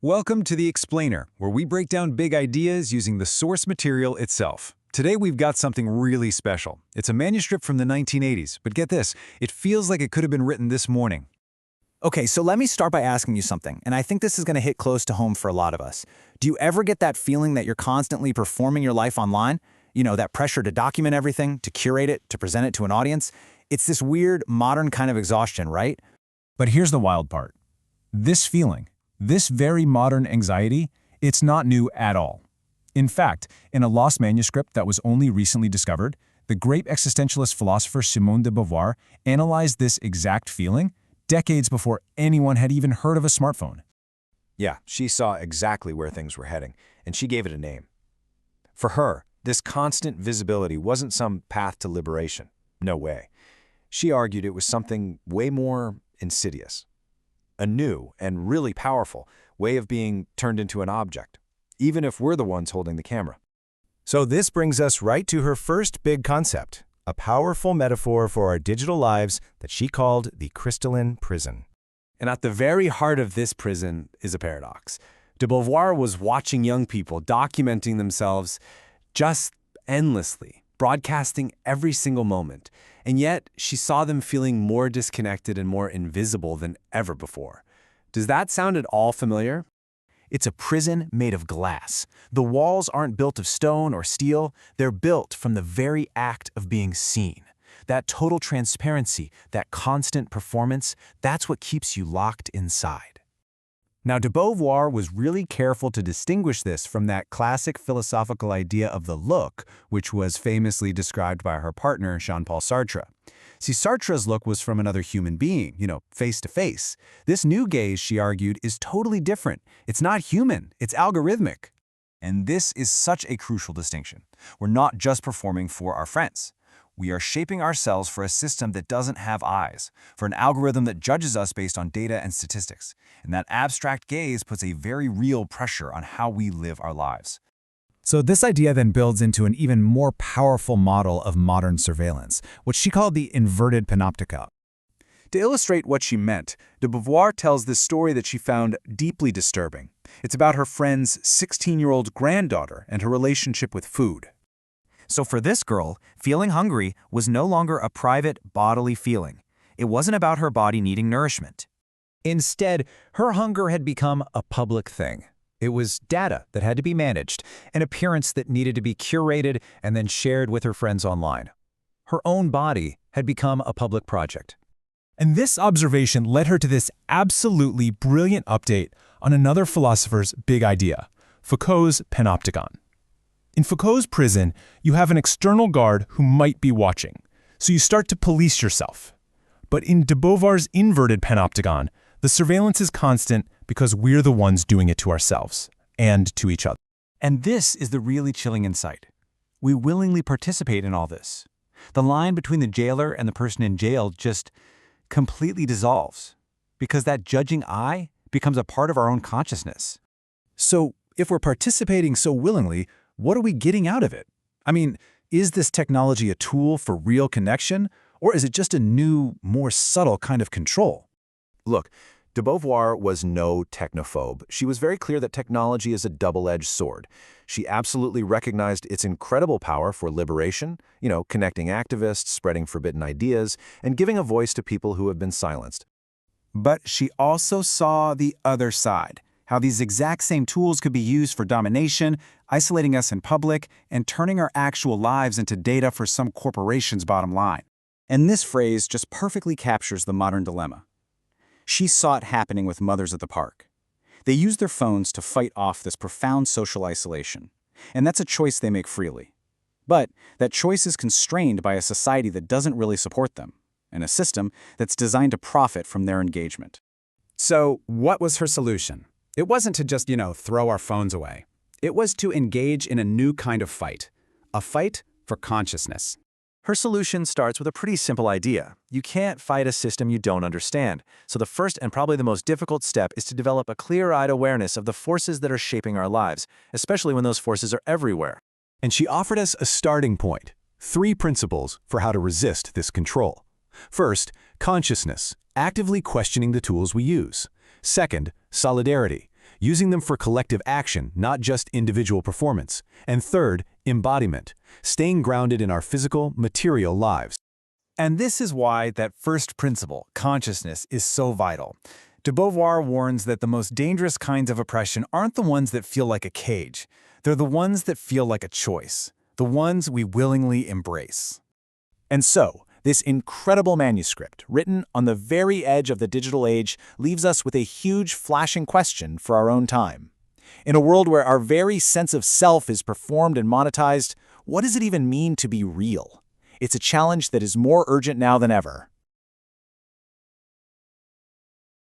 Welcome to The Explainer, where we break down big ideas using the source material itself. Today we've got something really special. It's a manuscript from the 1980s, but get this, it feels like it could have been written this morning. Okay, so let me start by asking you something, and I think this is going to hit close to home for a lot of us. Do you ever get that feeling that you're constantly performing your life online? You know, that pressure to document everything, to curate it, to present it to an audience? It's this weird, modern kind of exhaustion, right? But here's the wild part. This feeling, this very modern anxiety, it's not new at all. In fact, in a lost manuscript that was only recently discovered, the great existentialist philosopher Simone de Beauvoir analyzed this exact feeling decades before anyone had even heard of a smartphone. Yeah, she saw exactly where things were heading, and she gave it a name. For her, this constant visibility wasn't some path to liberation. No way. She argued it was something way more insidious. A new and really powerful way of being turned into an object, even if we're the ones holding the camera. So this brings us right to her first big concept, a powerful metaphor for our digital lives that she called the crystalline prison. And at the very heart of this prison is a paradox. De Beauvoir was watching young people documenting themselves just endlessly, broadcasting every single moment, and yet she saw them feeling more disconnected and more invisible than ever before. Does that sound at all familiar? It's a prison made of glass. The walls aren't built of stone or steel, they're built from the very act of being seen. That total transparency, that constant performance, that's what keeps you locked inside. Now, de Beauvoir was really careful to distinguish this from that classic philosophical idea of the look, which was famously described by her partner, Jean-Paul Sartre. See, Sartre's look was from another human being, face to face. This new gaze, she argued, is totally different. It's not human, it's algorithmic. And this is such a crucial distinction. We're not just performing for our friends. We are shaping ourselves for a system that doesn't have eyes, for an algorithm that judges us based on data and statistics. And that abstract gaze puts a very real pressure on how we live our lives. So this idea then builds into an even more powerful model of modern surveillance, which she called the inverted panoptica. To illustrate what she meant, de Beauvoir tells this story that she found deeply disturbing. It's about her friend's 16-year-old granddaughter and her relationship with food. So for this girl, feeling hungry was no longer a private bodily feeling. It wasn't about her body needing nourishment. Instead, her hunger had become a public thing. It was data that had to be managed, an appearance that needed to be curated and then shared with her friends online. Her own body had become a public project. And this observation led her to this absolutely brilliant update on another philosopher's big idea, Foucault's panopticon. In Foucault's prison, you have an external guard who might be watching, so you start to police yourself. But in de Beauvoir's inverted panopticon, the surveillance is constant because we're the ones doing it to ourselves and to each other. And this is the really chilling insight. We willingly participate in all this. The line between the jailer and the person in jail just completely dissolves because that judging eye becomes a part of our own consciousness. So, if we're participating so willingly, what are we getting out of it? I mean, is this technology a tool for real connection, or is it just a new, more subtle kind of control? Look, de Beauvoir was no technophobe. She was very clear that technology is a double-edged sword. She absolutely recognized its incredible power for liberation, connecting activists, spreading forbidden ideas, and giving a voice to people who have been silenced. But she also saw the other side, how these exact same tools could be used for domination, isolating us in public, and turning our actual lives into data for some corporation's bottom line. And this phrase just perfectly captures the modern dilemma. She saw it happening with mothers at the park. They use their phones to fight off this profound social isolation, and that's a choice they make freely. But that choice is constrained by a society that doesn't really support them, and a system that's designed to profit from their engagement. So, what was her solution? It wasn't to just, throw our phones away. It was to engage in a new kind of fight, a fight for consciousness. Her solution starts with a pretty simple idea. You can't fight a system you don't understand. So the first and probably the most difficult step is to develop a clear-eyed awareness of the forces that are shaping our lives, especially when those forces are everywhere. And she offered us a starting point, 3 principles for how to resist this control. First, consciousness, actively questioning the tools we use. Second, solidarity, using them for collective action, not just individual performance. And third, embodiment, staying grounded in our physical, material lives. And this is why that first principle, consciousness, is so vital. De Beauvoir warns that the most dangerous kinds of oppression aren't the ones that feel like a cage. They're the ones that feel like a choice, the ones we willingly embrace. And so, this incredible manuscript, written on the very edge of the digital age, leaves us with a huge flashing question for our own time. In a world where our very sense of self is performed and monetized, what does it even mean to be real? It's a challenge that is more urgent now than ever.